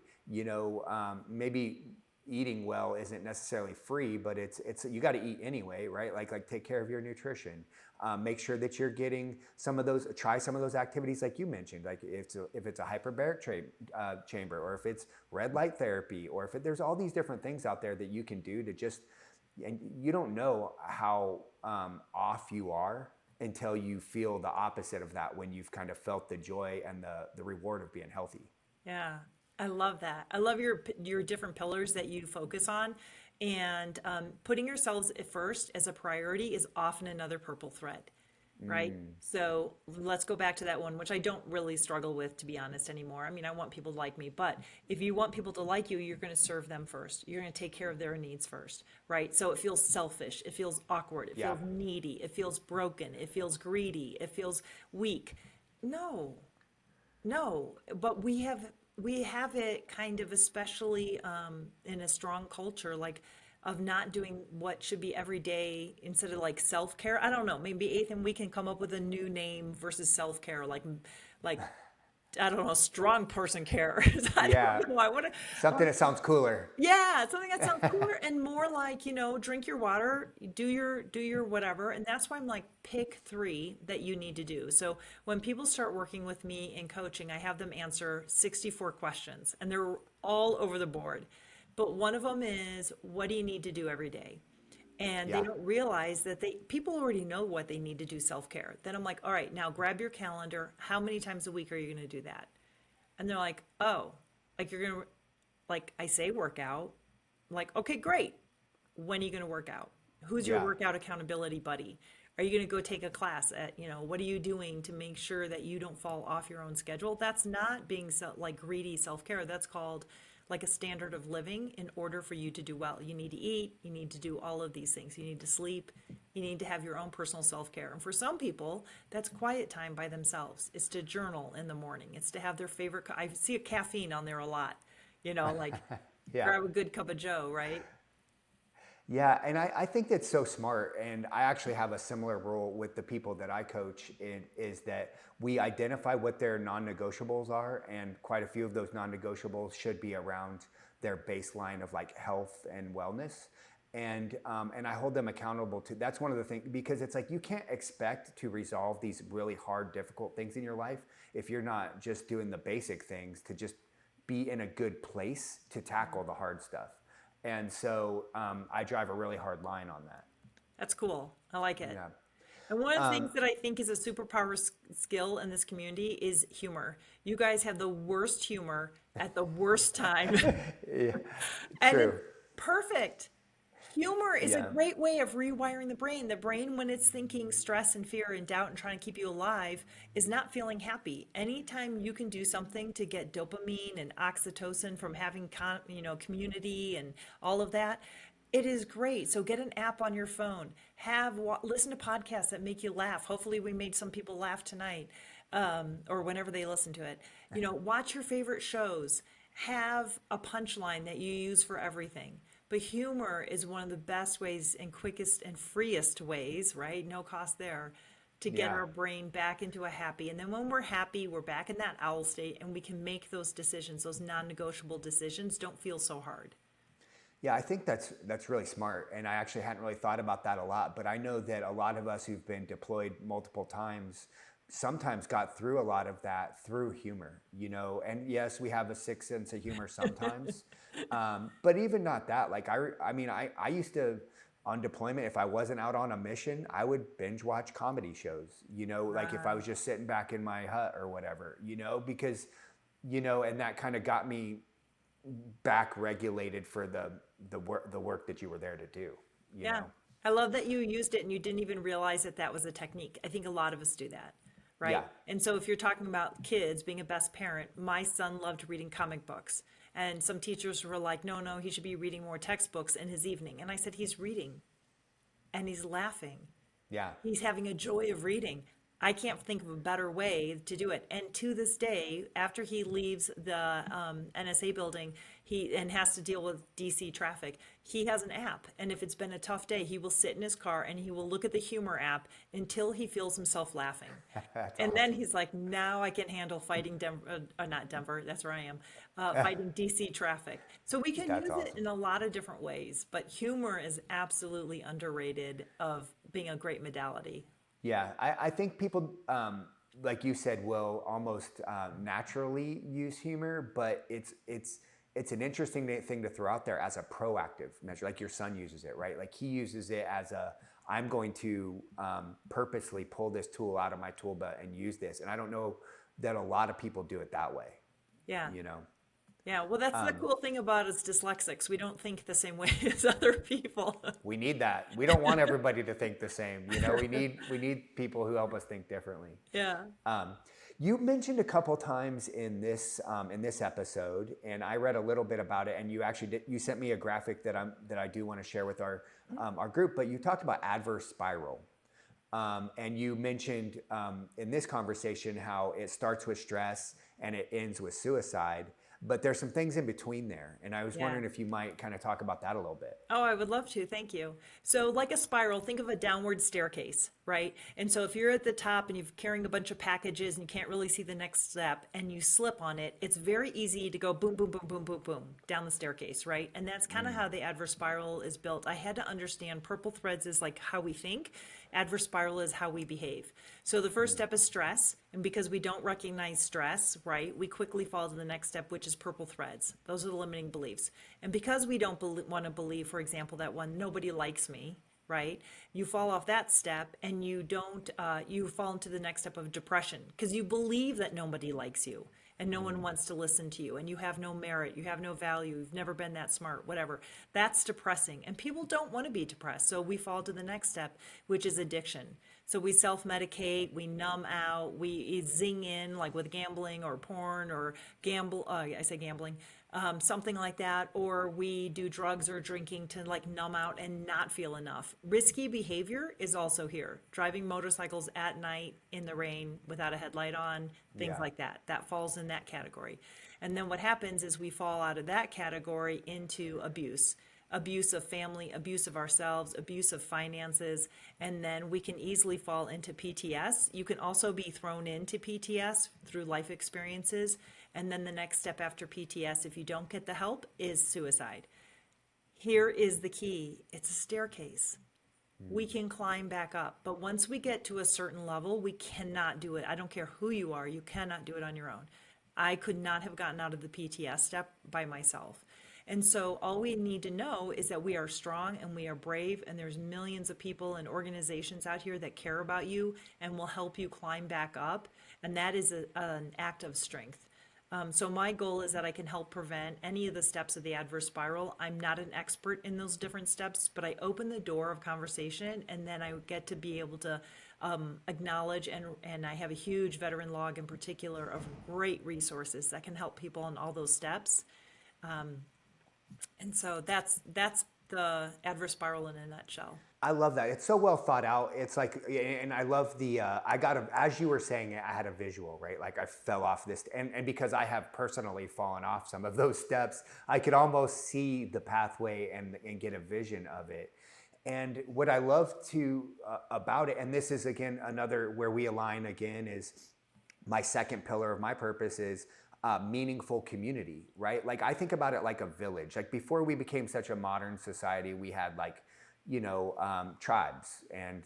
Maybe eating well isn't necessarily free, but it's you got to eat anyway, right? Like take care of your nutrition. Make sure that you're getting try some of those activities like you mentioned, like if it's a hyperbaric chamber, or if it's red light therapy, or if there's all these different things out there that you can do to just, and you don't know how off you are until you feel the opposite of that, when you've kind of felt the joy and the reward of being healthy. Yeah, I love that. I love your different pillars that you focus on, and putting yourselves at first as a priority is often another purple thread, right? So let's go back to that one, which I don't really struggle with, to be honest, anymore. I mean, I want people to like me, but if you want people to like you, you're going to serve them first. You're going to take care of their needs first, right? So it feels selfish. It feels awkward. It feels needy. It feels broken. It feels greedy. It feels weak. No, but we have it kind of, especially in a strong culture, of not doing what should be every day instead of self-care. I don't know, maybe Ethan, we can come up with a new name versus self-care, like I don't know, strong person care. I don't know. Something that sounds cooler. Yeah, something that sounds cooler and more drink your water, do your whatever. And that's why I'm pick 3 that you need to do. So when people start working with me in coaching, I have them answer 64 questions, and they're all over the board. But one of them is, what do you need to do every day? And they don't realize that people already know what they need to do self-care. Then I'm like, all right, now grab your calendar. How many times a week are you going to do that? And they're like, oh, you're going to, I say workout. I'm like, okay, great. When are you going to work out? Who's your workout accountability buddy? Are you going to go take a class at, what are you doing to make sure that you don't fall off your own schedule? That's not being greedy self-care. That's called a standard of living in order for you to do well. You need to eat, you need to do all of these things. You need to sleep, you need to have your own personal self-care. And for some people, that's quiet time by themselves. It's to journal in the morning. It's to have their favorite, I see a caffeine on there a lot, grab a good cup of joe, right? Yeah, and I think that's so smart, and I actually have a similar rule with the people that I coach, is that we identify what their non-negotiables are, and quite a few of those non-negotiables should be around their baseline of health and wellness. and I hold them accountable to. That's one of the things, because it's like you can't expect to resolve these really hard, difficult things in your life if you're not just doing the basic things to just be in a good place to tackle the hard stuff. And so I drive a really hard line on that. That's cool. I like it. Yeah. And one of the things that I think is a superpower skill in this community is humor. You guys have the worst humor at the worst time. Yeah, And true. it's perfect. Humor is a Yeah. great way of rewiring the brain. The brain, when it's thinking stress and fear and doubt and trying to keep you alive, is not feeling happy. Anytime you can do something to get dopamine and oxytocin from having, community and all of that, it is great. So get an app on your phone. Listen to podcasts that make you laugh. Hopefully, we made some people laugh tonight, or whenever they listen to it. Watch your favorite shows. Have a punchline that you use for everything. But humor is one of the best ways and quickest and freest ways, right? No cost there, to get Yeah. our brain back into a happy. And then when we're happy, we're back in that owl state and we can make those decisions, those non-negotiable decisions don't feel so hard. Yeah, I think that's really smart, and I actually hadn't really thought about that a lot. But I know that a lot of us who've been deployed multiple times sometimes got through a lot of that through humor, And yes, we have a sick sense of humor sometimes, but even not that. Like I used to, on deployment, if I wasn't out on a mission, I would binge watch comedy shows. Like if I was just sitting back in my hut or whatever, because and that kind of got me back regulated for the work that you were there to do. You Yeah. know? I love that you used it and you didn't even realize that that was a technique. I think a lot of us do that, right? Yeah. And so if you're talking about kids being a best parent, my son loved reading comic books. And some teachers were like, no, he should be reading more textbooks in his evening. And I said, he's reading and he's laughing. Yeah. He's having a joy of reading. I can't think of a better way to do it. And to this day, after he leaves the NSA building and has to deal with DC traffic, he has an app. And if it's been a tough day, he will sit in his car and he will look at the humor app until he feels himself laughing. That's And then awesome. he's like, now I can handle fighting not Denver, that's where I am, fighting DC traffic. So we can That's use it awesome. in a lot of different ways, but humor is absolutely underrated of being a great modality. Yeah, I think people, like you said, will almost naturally use humor, but it's an interesting thing to throw out there as a proactive measure. Like your son uses it, right? Like he uses it as I'm going to purposely pull this tool out of my tool belt and use this. And I don't know that a lot of people do it that way, Yeah. you know? Yeah. Well, that's the cool thing about us dyslexics. We don't think the same way as other people. We need that. We don't want everybody to think the same. We need people who help us think differently. Yeah. You mentioned a couple times in this episode, and I read a little bit about it. And you actually you sent me a graphic that I do want to share with our group. But you talked about adverse spiral, and you mentioned in this conversation how it starts with stress and it ends with suicide. But there's some things in between there, and I was Yeah. wondering if you might kind of talk about that a little bit. Oh, I would love to. Thank you. So, like a spiral, think of a downward staircase, right? And so, if you're at the top and you're carrying a bunch of packages and you can't really see the next step and you slip on it, it's very easy to go boom, boom, boom, boom, boom, boom down the staircase, right? And that's kind of how the adverse spiral is built. I had to understand purple threads is like how we think, adverse spiral is how we behave. So, the first step is stress. And because we don't recognize stress, right, we quickly fall to the next step, which is purple threads. Those are the limiting beliefs. And because we don't want to believe, for example, that nobody likes me, right, you fall off that step and you don't, you fall into the next step of depression because you believe that nobody likes you and no one wants to listen to you and you have no merit, you have no value, you've never been that smart, whatever. That's depressing. And people don't want to be depressed. So we fall to the next step, which is addiction. So we self-medicate, we numb out, we zing in like with gambling or porn or gambling, something like that. Or we do drugs or drinking to like numb out and not feel enough. Risky behavior is also here. Driving motorcycles at night in the rain without a headlight on, things Yeah. like that. That falls in that category. And then what happens is we fall out of that category into abuse. Abuse of family, abuse of ourselves, abuse of finances, and then we can easily fall into PTS. You can also be thrown into PTS through life experiences. And then the next step after PTS, if you don't get the help, is suicide. Here is the key. It's a staircase. We can climb back up. But once we get to a certain level, we cannot do it. I don't care who you are, you cannot do it on your own. I could not have gotten out of the PTS step by myself. And so all we need to know is that we are strong and we are brave, and there's millions of people and organizations out here that care about you and will help you climb back up. And that is an act of strength. So my goal is that I can help prevent any of the steps of the adverse spiral. I'm not an expert in those different steps, but I open the door of conversation, and then I get to be able to acknowledge, and I have a huge veteran log in particular of great resources that can help people on all those steps. And so that's the adverse spiral in a nutshell. I love that. It's so well thought out. It's like, and I love the, as you were saying it, I had a visual, right? Like I fell off this, and because I have personally fallen off some of those steps, I could almost see the pathway and get a vision of it. And what I love about it, and this is again, another where we align again, is my second pillar of my purpose is meaningful community, right? Like I think about it like a village. Like before we became such a modern society, we had like, tribes and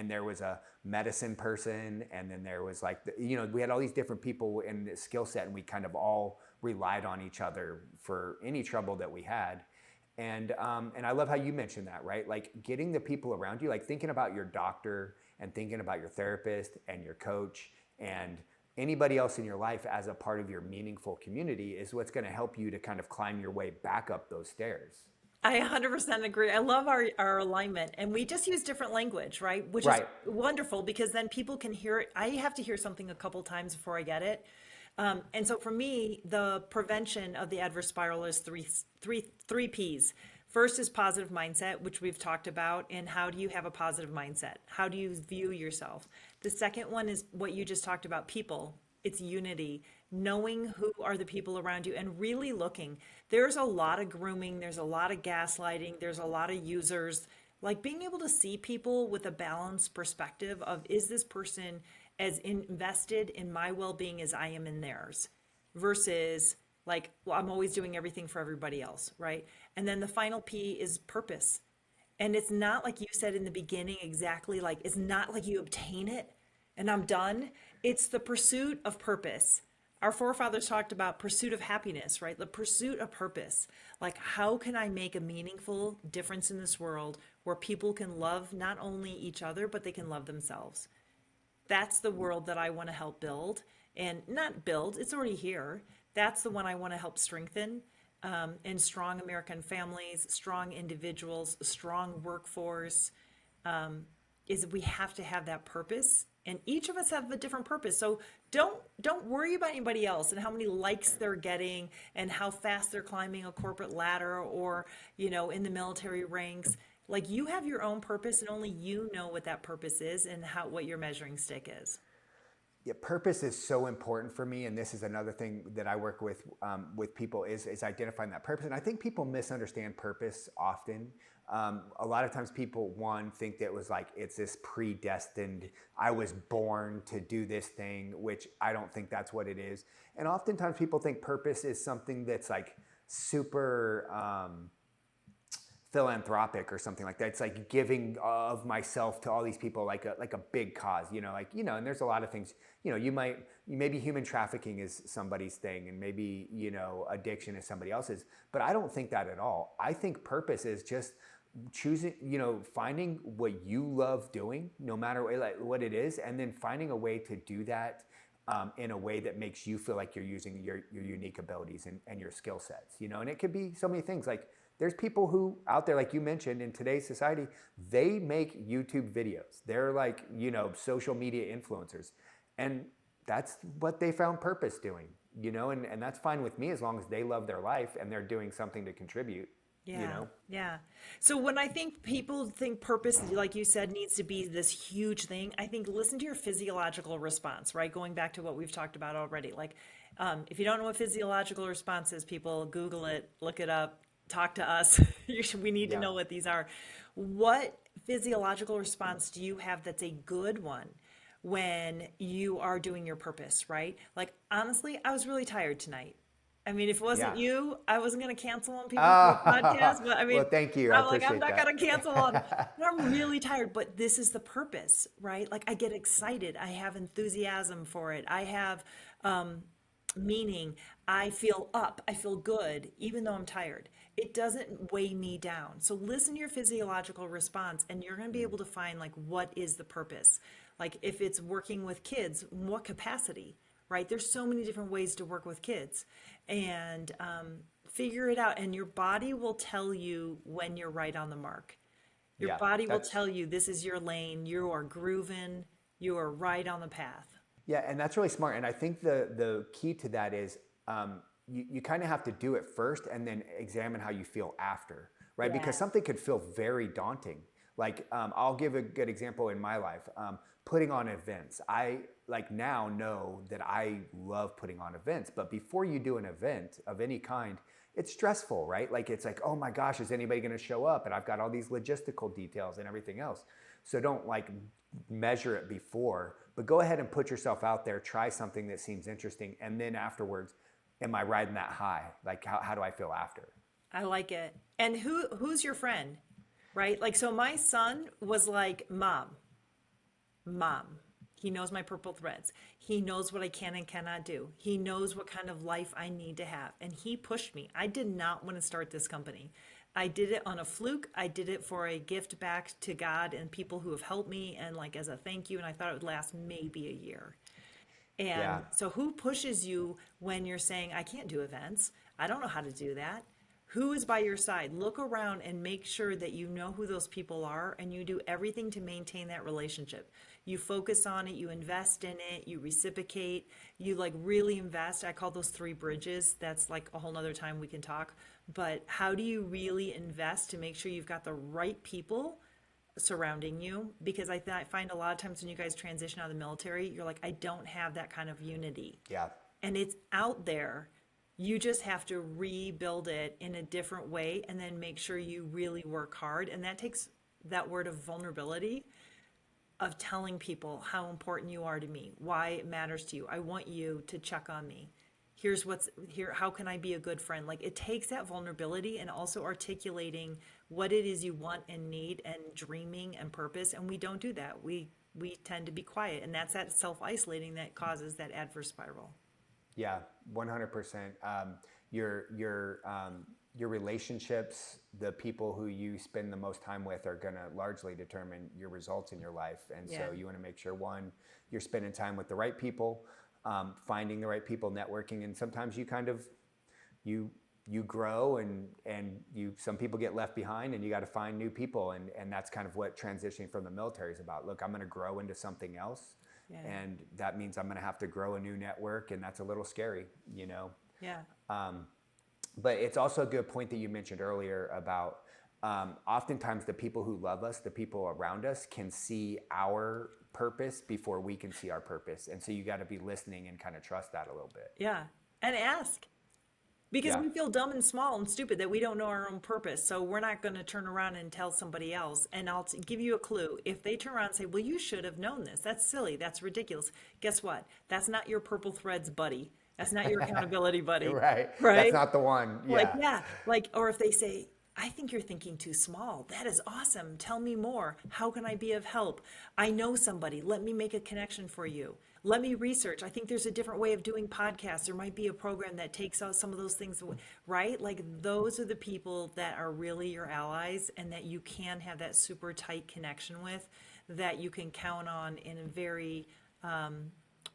there was a medicine person, and then there was like, we had all these different people in the skill set, and we kind of all relied on each other for any trouble that we had. And I love how you mentioned that, right? Like getting the people around you, like thinking about your doctor and thinking about your therapist and your coach and anybody else in your life as a part of your meaningful community is what's going to help you to kind of climb your way back up those stairs. I 100% agree. I love our alignment, and we just use different language, right? Which is wonderful, because then people can hear it. I have to hear something a couple times before I get it. And so for me, the prevention of the adverse spiral is three P's. First is positive mindset, which we've talked about, and how do you have a positive mindset? How do you view yourself? The second one is what you just talked about, people. It's unity, knowing who are the people around you and really looking. There's a lot of grooming, there's a lot of gaslighting, there's a lot of users. Like being able to see people with a balanced perspective of, is this person as invested in my well-being as I am in theirs, versus like, well, I'm always doing everything for everybody else, right? And then the final P is purpose. And it's not like you said in the beginning, exactly, like it's not like you obtain it and I'm done. It's the pursuit of purpose. Our forefathers talked about pursuit of happiness, right? The pursuit of purpose. Like, how can I make a meaningful difference in this world where people can love not only each other, but they can love themselves? That's the world that I want to help build, and not build, it's already here. That's the one I want to help strengthen. And strong American families, strong individuals, strong workforce, is we have to have that purpose, and each of us have a different purpose. So don't worry about anybody else and how many likes they're getting and how fast they're climbing a corporate ladder or in the military ranks. Like, you have your own purpose, and only you know what that purpose is and what your measuring stick is. Yeah, purpose is so important for me, and this is another thing that I work with people is identifying that purpose. And I think people misunderstand purpose often. A lot of times people, think that it was like, it's this predestined, I was born to do this thing, which I don't think that's what it is. And oftentimes people think purpose is something that's like super philanthropic or something like that. It's like giving of myself to all these people, like a big cause, and there's a lot of things, maybe human trafficking is somebody's thing, and maybe, addiction is somebody else's, but I don't think that at all. I think purpose is just choosing, finding what you love doing, no matter what it is, and then finding a way to do that in a way that makes you feel like you're using your unique abilities and your skill sets, and it could be so many things. Like, there's people who out there, like you mentioned, in today's society, they make YouTube videos. They're like, social media influencers. And that's what they found purpose doing, and that's fine with me as long as they love their life and they're doing something to contribute. Yeah. Yeah. So when I think people think purpose, like you said, needs to be this huge thing, I think listen to your physiological response, right? Going back to what we've talked about already. Like, if you don't know what physiological response is, people Google it, look it up. Talk to us. We need to know what these are. What physiological response do you have that's a good one when you are doing your purpose, right? Like, honestly, I was really tired tonight. I mean, if it wasn't Yeah. you, I wasn't going to cancel on people for the Oh, podcast, but I mean, well, thank you. I I'm like, I'm appreciate not going to cancel on, that. but I'm really tired, but this is the purpose, right? Like I get excited. I have enthusiasm for it. I have meaning. I feel up. I feel good, even though I'm tired. It doesn't weigh me down. So listen to your physiological response and you're going to be able to find like what is the purpose. Like if it's working with kids, what capacity, right? There's so many different ways to work with kids and figure it out. And your body will tell you when you're right on the mark. Your Yeah, body will that's tell you this is your lane. You are grooving. You are right on the path. yeah, and that's really smart. And I think the key to that is you kind of have to do it first and then examine how you feel after, right? Because Yeah. something could feel very daunting. Like I'll give a good example in my life. Putting on events. I like now know that I love putting on events, but before you do an event of any kind, it's stressful, right? Like it's like, oh my gosh, is anybody going to show up? And I've got all these logistical details and everything else. So don't like measure it before, but go ahead and put yourself out there, try something that seems interesting. And then afterwards, am I riding that high? Like how do I feel after? I like it. And who's your friend? Right? Like so my son was like, Mom. He knows my purple threads. He knows what I can and cannot do. He knows what kind of life I need to have. And he pushed me. I did not want to start this company. I did it on a fluke. I did it for a gift back to God and people who have helped me and like as a thank you. And I thought it would last maybe a year. Yeah. And so, who pushes you when you're saying, I can't do events? I don't know how to do that. Who is by your side? Look around and make sure that you know who those people are and you do everything to maintain that relationship. You focus on it, you invest in it, you reciprocate, you like really invest. I call those three bridges. That's like a whole nother time we can talk. But how do you really invest to make sure you've got the right people surrounding you? Because I find a lot of times when you guys transition out of the military, you're like, I don't have that kind of unity. Yeah. And it's out there. You just have to rebuild it in a different way and then make sure you really work hard. And that takes that word of vulnerability of telling people how important you are to me, why it matters to you. I want you to check on me. Here's what's here. How can I be a good friend? Like it takes that vulnerability and also articulating what it is you want and need and dreaming and purpose. And we don't do that. We tend to be quiet, and that's that self-isolating that causes that adverse spiral. Yeah, 100%. Your relationships, the people who you spend the most time with, are going to largely determine your results in your life. And Yeah. so you want to make sure one, you're spending time with the right people, finding the right people, networking, and sometimes you kind of you grow and you some people get left behind and you got to find new people and that's kind of what transitioning from the military is about. Look, I'm going to grow into something else. Yeah. And that means I'm going to have to grow a new network, and that's a little scary, you know. Yeah. But it's also a good point that you mentioned earlier about oftentimes the people who love us, the people around us, can see our purpose before we can see our purpose. And so you got to be listening and kind of trust that a little bit. Yeah. And ask. Because Yeah. we feel dumb and small and stupid that we don't know our own purpose. So we're not going to turn around and tell somebody else. And I'll give you a clue. If they turn around and say, well, you should have known this. That's silly. That's ridiculous. Guess what? That's not your purple threads buddy. That's not your accountability buddy. Right. Right. That's not the one. Like, Yeah. yeah. Like, or if they say, I think you're thinking too small. That is awesome. Tell me more. How can I be of help? I know somebody. Let me make a connection for you. Let me research. I think there's a different way of doing podcasts. There might be a program that takes out some of those things, right? Like those are the people that are really your allies and that you can have that super tight connection with, that you can count on in a very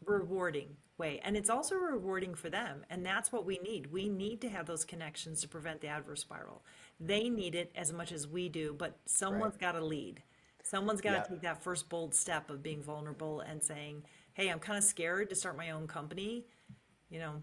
rewarding way. And it's also rewarding for them. And that's what we need. We need to have those connections to prevent the adverse spiral. They need it as much as we do, but someone's got to lead. Someone's got to Yep. take that first bold step of being vulnerable and saying, hey, I'm kind of scared to start my own company. You know,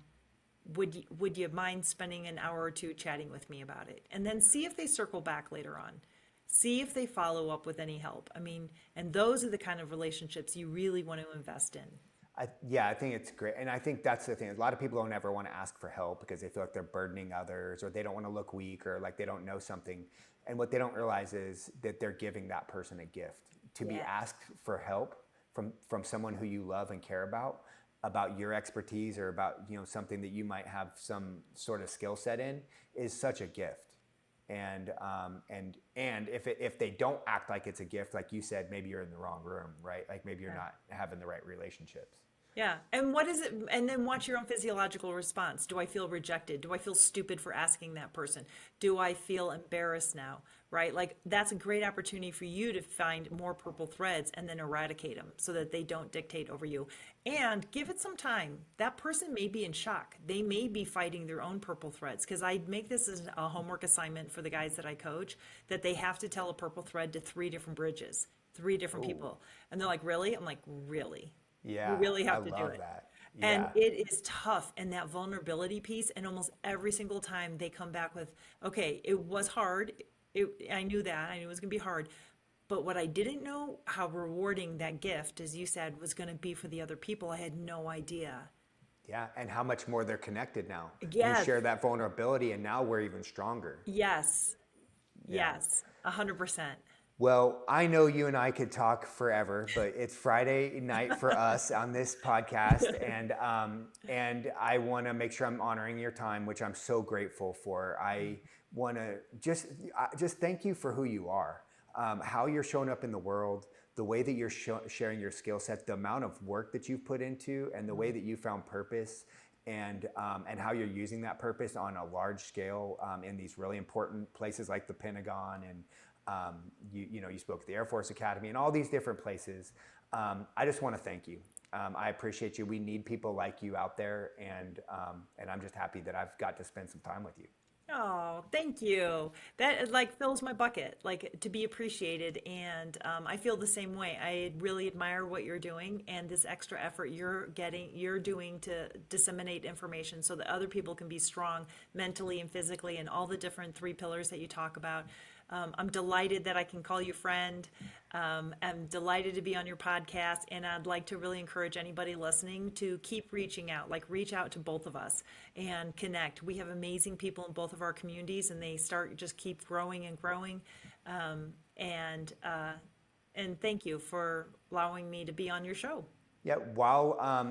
would you mind spending an hour or two chatting with me about it? And then see if they circle back later on. See if they follow up with any help. I mean, and those are the kind of relationships you really want to invest in. I think it's great. And I think that's the thing. A lot of people don't ever want to ask for help because they feel like they're burdening others or they don't want to look weak or like they don't know something. And what they don't realize is that they're giving that person a gift. To be Yeah. asked for help from someone who you love and care about about your expertise or about, something that you might have some sort of skill set in is such a gift. And if they don't act like it's a gift, like you said, maybe you're in the wrong room, right? Like maybe you're not having the right relationships. Yeah. And what is it? And then watch your own physiological response. Do I feel rejected? Do I feel stupid for asking that person? Do I feel embarrassed now? Right? Like that's a great opportunity for you to find more purple threads and then eradicate them so that they don't dictate over you. And give it some time. That person may be in shock. They may be fighting their own purple threads, because I make this as a homework assignment for the guys that I coach, that they have to tell a purple thread to 3 different bridges, 3 different people. And they're like, really? I'm like, really? Yeah, You really have I to do love it. that. And Yeah. it is tough. And that vulnerability piece, and almost every single time they come back with, okay, it was hard. I knew that. I knew it was going to be hard. But what I didn't know, how rewarding that gift, as you said, was going to be for the other people, I had no idea. Yeah, and how much more they're connected now. Yes. You share that vulnerability, and now we're even stronger. Yes. Yeah. Yes. 100%. Well, I know you and I could talk forever, but it's Friday night for us on this podcast, and I want to make sure I'm honoring your time, which I'm so grateful for. I want to just thank you for who you are, how you're showing up in the world, the way that you're sharing your skill set, the amount of work that you've put into, and the way that you found purpose, and how you're using that purpose on a large scale in these really important places like the Pentagon, and you spoke at the Air Force Academy and all these different places. I just want to thank you. I appreciate you. We need people like you out there, and I'm just happy that I've got to spend some time with you. Oh, thank you. That like fills my bucket, like to be appreciated. And I feel the same way. I really admire what you're doing and this extra effort you're doing to disseminate information so that other people can be strong mentally and physically, and all the different 3 pillars that you talk about. I'm delighted that I can call you friend. I'm delighted to be on your podcast, and I'd like to really encourage anybody listening to keep reaching out, like reach out to both of us and connect. We have amazing people in both of our communities, and they just keep growing and growing. And thank you for allowing me to be on your show. Yeah,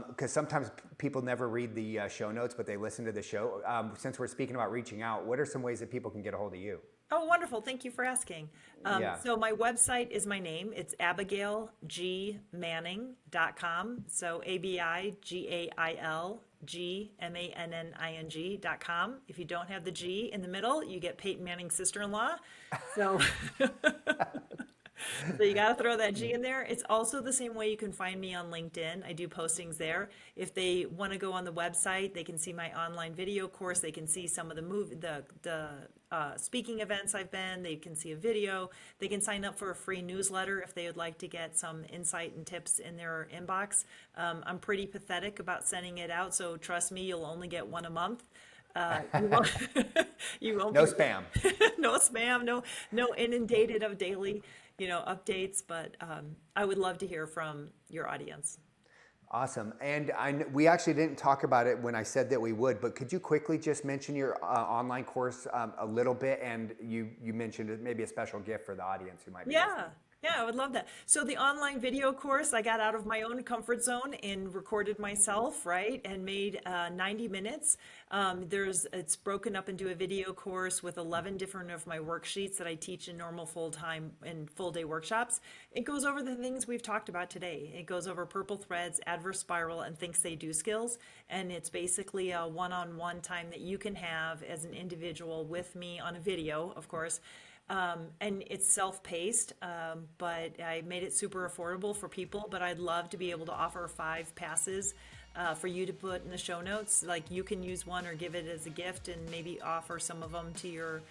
because sometimes people never read the show notes, but they listen to the show. Since we're speaking about reaching out, what are some ways that people can get a hold of you? Oh, wonderful. Thank you for asking. Yeah. So my website is my name. It's AbigailGmanning.com. So AbigailGmanning.com. If you don't have the G in the middle, you get Peyton Manning's sister-in-law. So So you got to throw that G in there. It's also the same way you can find me on LinkedIn. I do postings there. If they want to go on the website, they can see my online video course. They can see some of the speaking events I've been. They can see a video. They can sign up for a free newsletter if they would like to get some insight and tips in their inbox. I'm pretty pathetic about sending it out, so trust me, you'll only get one a month. You won't, you won't No be- spam. no spam, no inundated of daily, updates, but I would love to hear from your audience. Awesome. And we actually didn't talk about it when I said that we would, but could you quickly just mention your online course a little bit? And you mentioned maybe a special gift for the audience who might be listening. Yeah, I would love that. So the online video course, I got out of my own comfort zone and recorded myself, right, and made 90 minutes. It's broken up into a video course with 11 different of my worksheets that I teach in normal full-time and full-day workshops. It goes over the things we've talked about today. It goes over purple threads, adverse spiral, and think, say, do skills. And it's basically a one-on-one time that you can have as an individual with me on a video, of course. And it's self-paced, but I made it super affordable for people. But I'd love to be able to offer 5 passes for you to put in the show notes. Like you can use one or give it as a gift, and maybe offer some of them to your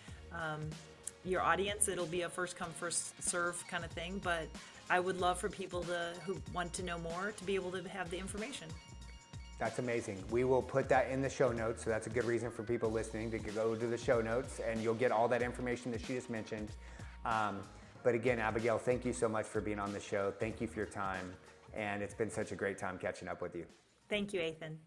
audience. It'll be a first come first serve kind of thing. But I would love for people who want to know more to be able to have the information. That's amazing. We will put that in the show notes, so that's a good reason for people listening to go to the show notes, and you'll get all that information that she just mentioned. But again, Abigail, thank you so much for being on the show. Thank you for your time, and it's been such a great time catching up with you. Thank you, Ethan.